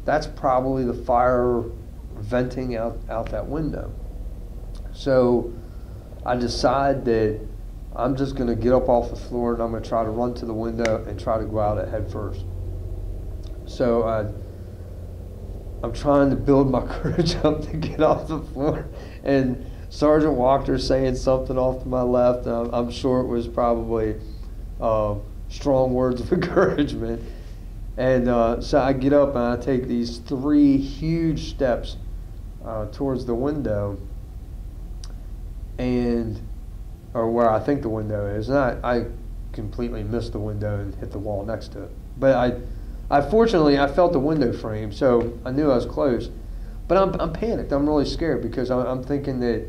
that's probably the fire venting out that window. So I decide that I'm just going to get up off the floor, and I'm going to try to run to the window and try to go out at head first. So I'm trying to build my courage up to get off the floor, and Sergeant Walker's saying something off to my left. I'm sure it was probably strong words of encouragement. And so I get up and I take these 3 huge steps towards the window, or where I think the window is. And I completely missed the window and hit the wall next to it. But fortunately, I felt the window frame, so I knew I was close. But I'm panicked. I'm really scared because I'm thinking that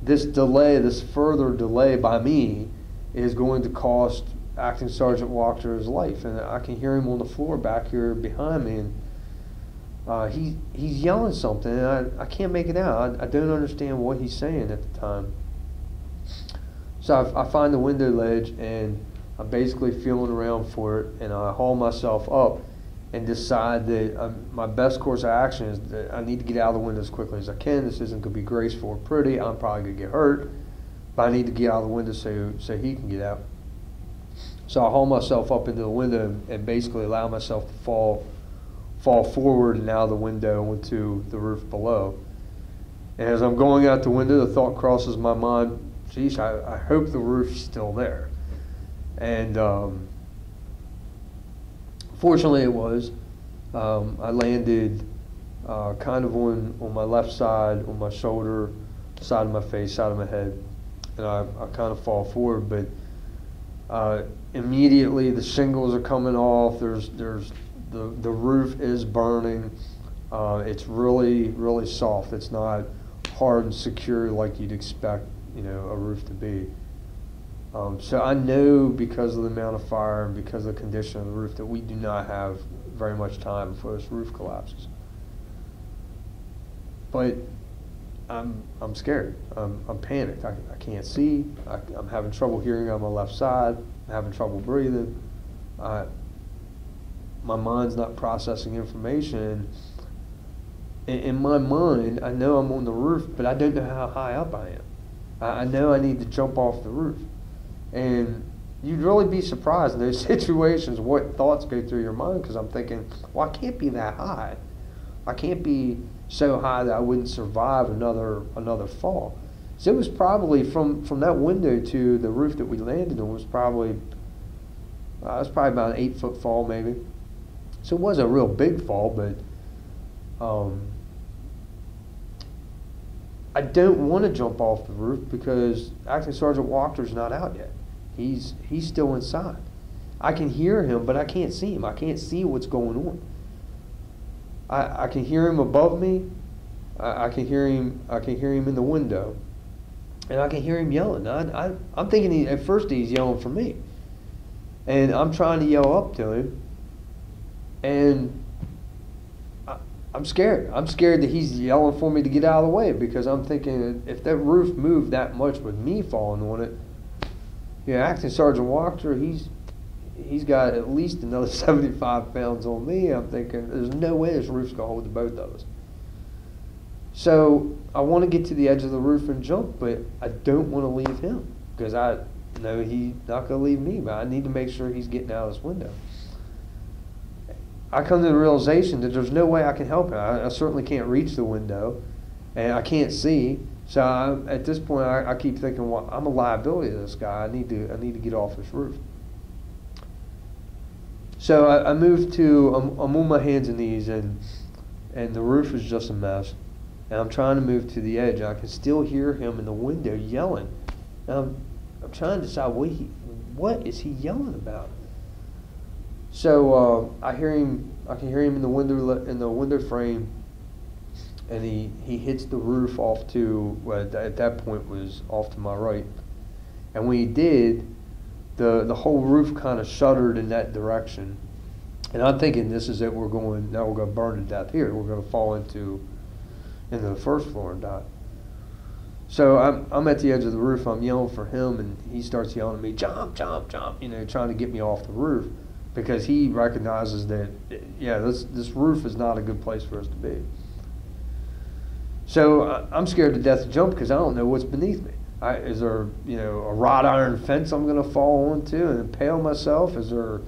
this further delay by me is going to cost Acting Sergeant Walker his life. And I can hear him on the floor back here behind me, and he's yelling something, and I can't make it out. I don't understand what he's saying at the time. So I find the window ledge, and I'm basically feeling around for it, and I haul myself up and decide that my best course of action is that I need to get out of the window as quickly as I can. This isn't going to be graceful or pretty. I'm probably going to get hurt, but I need to get out of the window so he can get out. So I haul myself up into the window and basically allow myself to fall forward and out of the window into the roof below. And as I'm going out the window, the thought crosses my mind, geez, I hope the roof's still there. And fortunately it was. I landed kind of on my left side, on my shoulder, side of my face, side of my head, and I kind of fall forward, but immediately the shingles are coming off. The roof is burning. It's really soft. It's not hard and secure like you'd expect, a roof to be. So I know because of the amount of fire and because of the condition of the roof that we do not have very much time before this roof collapses. But I'm scared. I'm panicked. I can't see. I'm having trouble hearing on my left side. I'm having trouble breathing. My mind's not processing information. In my mind, I know I'm on the roof, but I don't know how high up I am. I know I need to jump off the roof. And you'd really be surprised in those situations what thoughts go through your mind, because I'm thinking, well, I can't be that high. I can't be so high that I wouldn't survive another fall. So it was probably from that window to the roof that we landed on was probably about an 8-foot fall maybe. So it wasn't a real big fall, but I don't want to jump off the roof because Acting Sergeant Walker's not out yet. He's still inside. I can hear him, but I can't see him. I can't see what's going on. I can hear him above me. I can hear him in the window, and I can hear him yelling. I'm thinking at first he's yelling for me, and I'm trying to yell up to him, and I'm scared. I'm scared that he's yelling for me to get out of the way, because I'm thinking if that roof moved that much with me falling on it, Acting Sergeant Walker, he's got at least another 75 pounds on me. I'm thinking there's no way this roof's gonna hold the both of us. So I want to get to the edge of the roof and jump, but I don't want to leave him because I know he's not gonna leave me. But I need to make sure he's getting out of this window. I come to the realization that there's no way I can help him. I certainly can't reach the window, and I can't see. So at this point, I keep thinking, well, I'm a liability to this guy. I need to get off this roof. So I moved to, I'm on my hands and knees, and the roof is just a mess. And I'm trying to move to the edge. I can still hear him in the window yelling. And I'm trying to decide what is he yelling about. So I can hear him in the window frame, and he hits the roof off to, well, at that point was off to my right. And when he did, the whole roof kind of shuddered in that direction. And I'm thinking, this is it, we're going to burn to death here. We're going to fall into the first floor and die. So I'm at the edge of the roof, I'm yelling for him, and he starts yelling at me, jump, jump, jump, trying to get me off the roof, because he recognizes that, this roof is not a good place for us to be. So I'm scared to death to jump because I don't know what's beneath me. Is there, a wrought iron fence I'm going to fall onto and impale myself? Is there,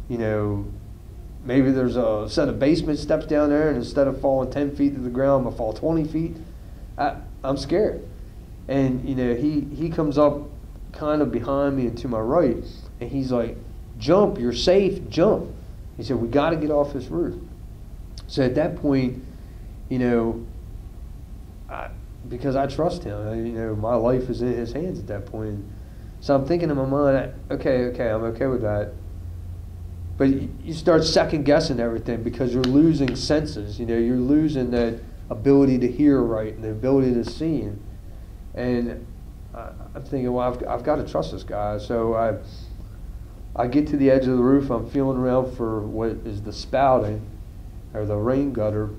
maybe there's a set of basement steps down there, and instead of falling 10 feet to the ground, I'm going to fall 20 feet? I'm scared. And, he comes up kind of behind me and to my right, and he's like, jump, you're safe, jump. He said, we got to get off this roof. So at that point, because I trust him, my life is in his hands at that point. So I'm thinking in my mind, okay, I'm okay with that. But you start second guessing everything because you're losing senses. You're losing that ability to hear right and the ability to see. And I'm thinking, well, I've got to trust this guy. So I get to the edge of the roof. I'm feeling around for what is the spouting or the rain gutter.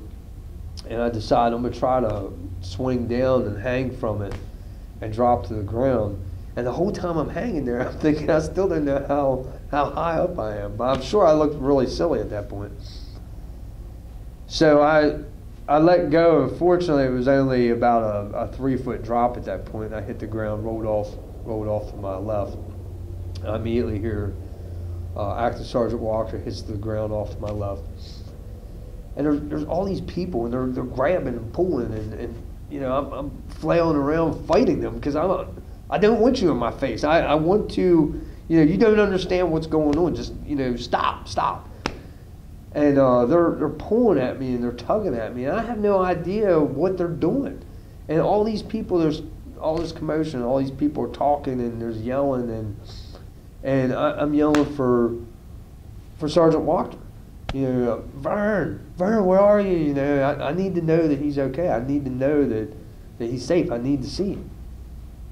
And I decide I'm going to try to swing down and hang from it and drop to the ground. And the whole time I'm hanging there, I'm thinking I still don't know how high up I am. But I'm sure I looked really silly at that point. So I let go. Unfortunately, it was only about a 3-foot drop at that point. I hit the ground, rolled off to my left. I immediately hear Acting Sergeant Walker hits the ground off to my left. And there's all these people, and they're grabbing and pulling, and you know, I'm flailing around fighting them because I don't want you in my face. I want to, you know, you don't understand what's going on. Just, you know, stop. And they're pulling at me and they're tugging at me, and I have no idea what they're doing. And all these people, there's all this commotion, all these people are talking, and there's yelling, and I'm yelling for Sergeant Walker. You know, Vern, where are you? You know, I need to know that he's okay. I need to know that he's safe. I need to see him.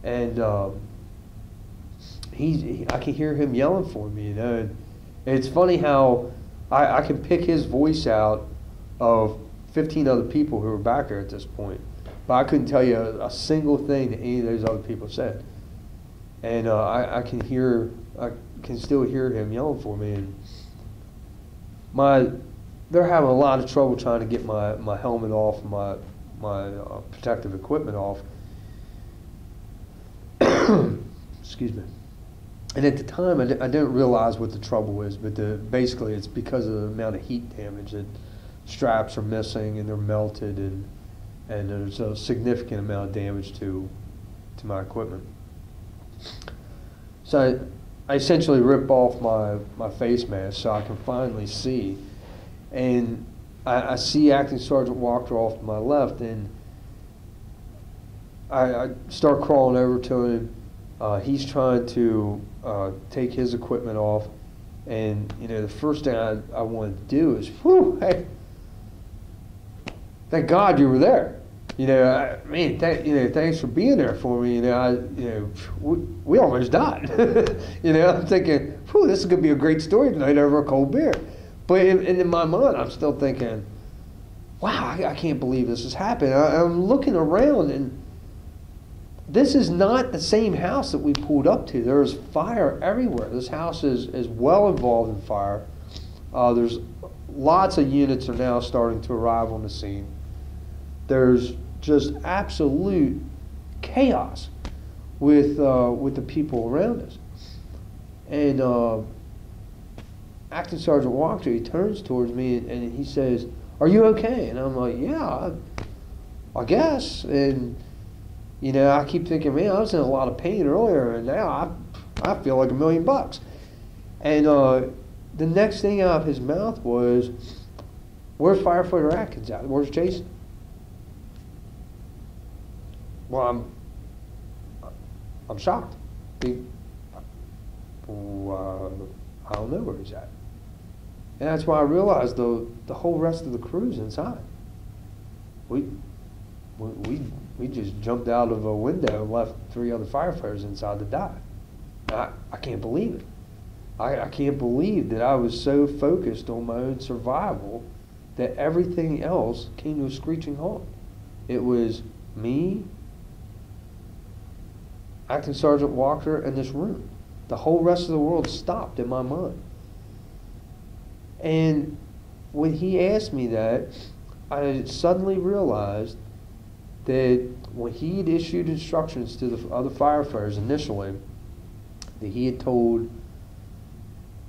And I can hear him yelling for me. You know, and it's funny how I can pick his voice out of 15 other people who were back there at this point, but I couldn't tell you a single thing that any of those other people said. And I can still hear him yelling for me. And they're having a lot of trouble trying to get my helmet off, my protective equipment off. Excuse me. And at the time, I didn't realize what the trouble is, but basically it's because of the amount of heat damage that straps are missing and they're melted, and there's a significant amount of damage to my equipment. So I essentially rip off my face mask so I can finally see, and I see Acting Sergeant Walker off to my left, and I start crawling over to him. He's trying to take his equipment off, and you know, the first thing I wanted to do is, whew, hey, thank God you were there. You know, thanks for being there for me. You know, we almost died. You know, I'm thinking, whew, this is gonna be a great story tonight over a cold beer. But in my mind, I'm still thinking, wow, I can't believe this has happened. I'm looking around, and this is not the same house that we pulled up to. There's fire everywhere. This house is well involved in fire. There's lots of units are now starting to arrive on the scene. There's just absolute chaos with the people around us. And Acting Sergeant Walker, he turns towards me and he says, "Are you okay?" And I'm like, "Yeah, I guess." And you know, I keep thinking, man, I was in a lot of pain earlier, and now I feel like $1 million. And the next thing out of his mouth was, "Where's Firefighter Atkins at? Where's Jason?" Well, I'm shocked. I don't know where he's at. And that's why I realized the whole rest of the crew's inside. We just jumped out of a window and left 3 other firefighters inside to die. I can't believe it. I can't believe that I was so focused on my own survival that everything else came to a screeching halt. It was me, Acting Sergeant Walker, and this room. The whole rest of the world stopped in my mind. And when he asked me that, I suddenly realized that when he had issued instructions to the other firefighters initially, that he had told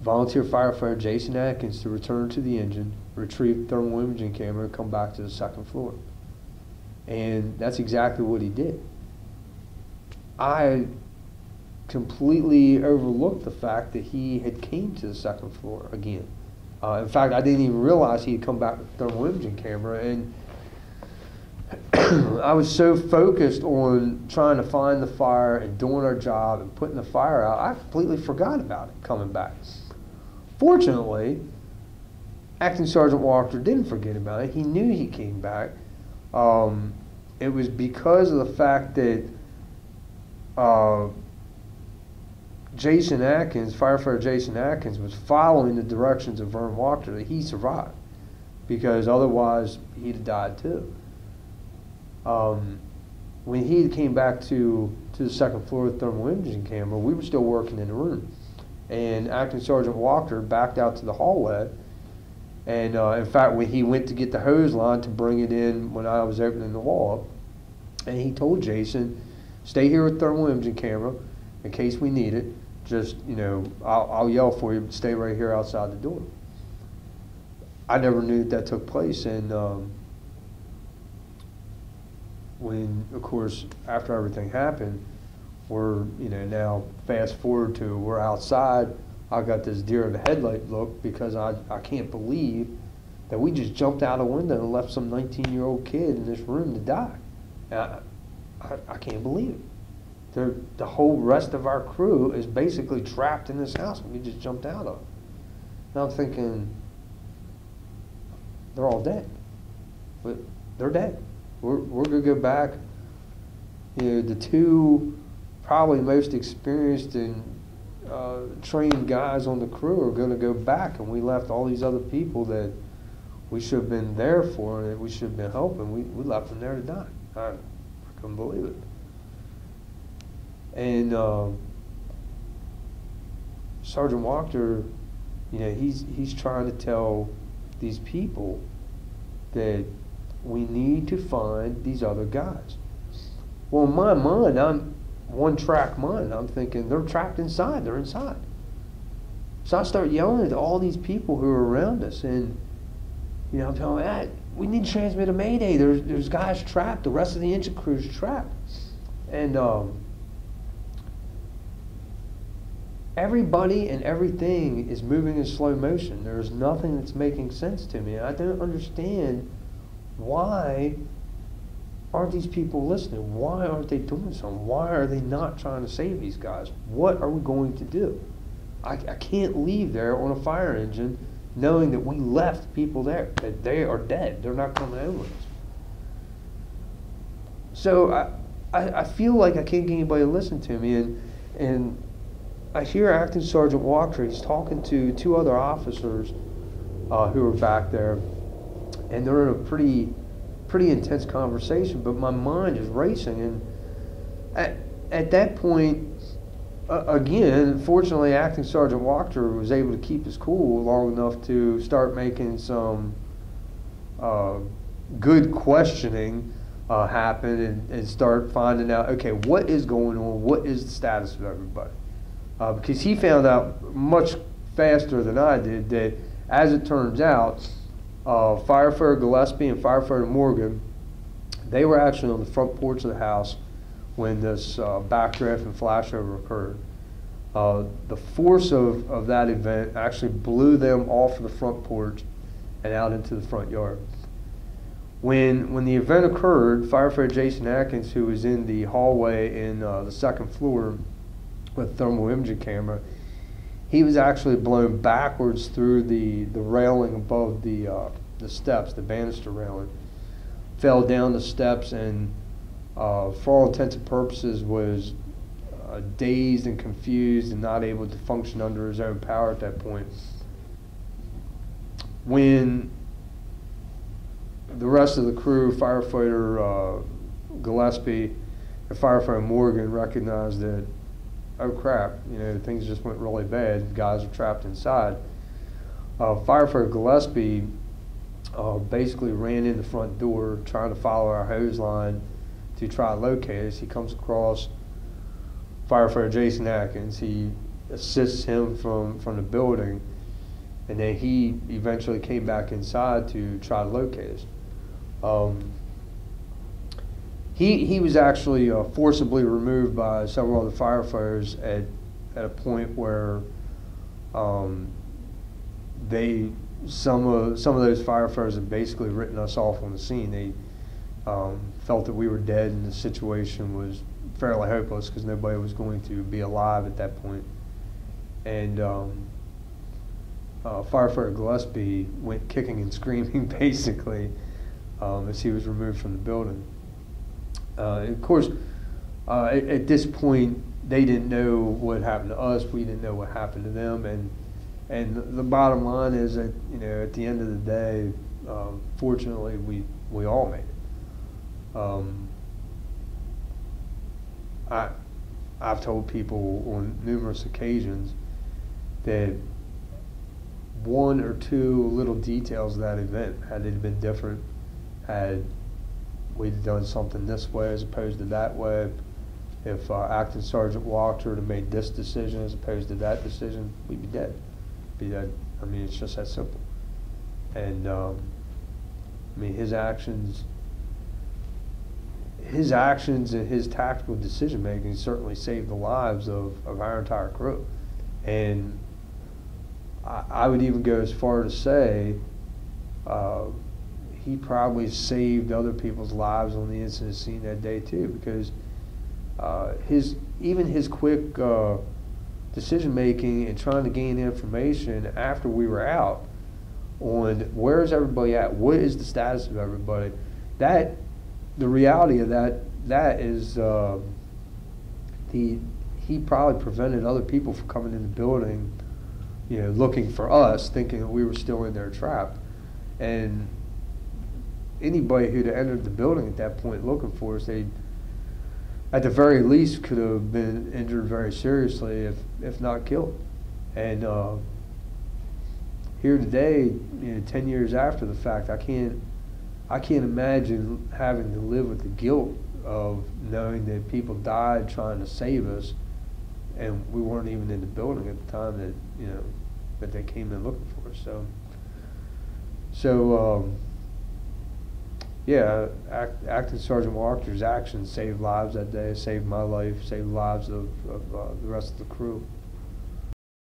volunteer firefighter Jason Atkins to return to the engine, retrieve the thermal imaging camera, and come back to the 2nd floor. And that's exactly what he did. I completely overlooked the fact that he had came to the 2nd floor again. In fact, I didn't even realize he had come back with the thermal imaging camera, and I was so focused on trying to find the fire and doing our job and putting the fire out, I completely forgot about it coming back. Fortunately, Acting Sergeant Walker didn't forget about it. He knew he came back. It was because of the fact that Jason Atkins, firefighter Jason Atkins, was following the directions of Vern Walker that he survived, because otherwise he'd have died too. When he came back to the 2nd floor with the thermal imaging camera, we were still working in the room, and Acting Sergeant Walker backed out to the hallway. And in fact, when he went to get the hose line to bring it in when I was opening the wall up, and he told Jason, "Stay here with thermal imaging camera in case we need it. just, I'll yell for you, but stay right here outside the door. I never knew that took place, and when, of course, after everything happened, we're, now fast forward to we're outside. I got this deer in the headlight look because I can't believe that we just jumped out a window and left some 19-year-old kid in this room to die. I can't believe it. The whole rest of our crew is basically trapped in this house we just jumped out of. And I'm thinking, they're all dead. But they're dead. We're going to go back. The two probably most experienced and trained guys on the crew are going to go back, and we left all these other people that we should have been there for and that we should have been helping. We left them there to die. I couldn't believe it. And Sergeant Wachter, he's trying to tell these people that we need to find these other guys. Well, in my mind, I'm one-track mind. I'm thinking they're trapped inside. They're inside. So I start yelling at all these people who are around us, and I'm telling them, we need to transmit a mayday. There's guys trapped. The rest of the engine crew's trapped, and everybody and everything is moving in slow motion. There's nothing that's making sense to me. I don't understand why aren't these people listening? Why aren't they doing something? Why are they not trying to save these guys? What are we going to do? I can't leave there on a fire engine knowing that we left people there, that they are dead. They're not coming home with us. So I feel like I can't get anybody to listen to me, and I hear Acting Sergeant Wachter. He's talking to two other officers who are back there, and they're in a pretty intense conversation, but my mind is racing. And at that point, again, fortunately, Acting Sergeant Wachter was able to keep his cool long enough to start making some good questioning happen and start finding out, okay, what is going on? What is the status of everybody? Because he found out much faster than I did that, as it turns out, Firefighter Gillespie and Firefighter Morgan, they were actually on the front porch of the house when this backdraft and flashover occurred. The force of that event actually blew them off of the front porch and out into the front yard. When the event occurred, Firefighter Jason Atkins, who was in the hallway in the second floor with a thermal imaging camera, he was actually blown backwards through the railing above the steps, the banister railing, fell down the steps, and for all intents and purposes was dazed and confused and not able to function under his own power at that point. When the rest of the crew, Firefighter Gillespie and Firefighter Morgan, recognized that, oh crap, things just went really bad, guys are trapped inside, Firefighter Gillespie basically ran in the front door trying to follow our hose line to try to locate us. He comes across Firefighter Jason Atkins. He assists him from the building, and then he eventually came back inside to try to locate us. He was actually forcibly removed by several other firefighters at a point where some of those firefighters had basically written us off on the scene. They felt that we were dead and the situation was fairly hopeless because nobody was going to be alive at that point. And Firefighter Gillespie went kicking and screaming basically as he was removed from the building. And of course, at this point, they didn't know what happened to us. We didn't know what happened to them. And the bottom line is that, at the end of the day, fortunately, we all made it. I've told people on numerous occasions that one or two little details of that event, had it been different, had we'd done something this way as opposed to that way, If Acting Sergeant Walker had made this decision as opposed to that decision, we'd be dead. Be dead. I mean, it's just that simple. And I mean, his actions and his tactical decision making certainly saved the lives of our entire crew. And I would even go as far to say he probably saved other people's lives on the incident scene that day too, because his quick decision making and trying to gain information after we were out on where's everybody at, what is the status of everybody, that the reality of that is he probably prevented other people from coming in the building, you know, looking for us, thinking that we were still in their trap. And anybody who'd entered the building at that point looking for us, they at the very least could have been injured very seriously, if not killed. And here today, you know, 10 years after the fact, I can't imagine having to live with the guilt of knowing that people died trying to save us, and we weren't even in the building at the time that, you know, that they came in looking for us. So yeah, Acting Sergeant Walker's actions saved lives that day, saved my life, saved the lives of the rest of the crew.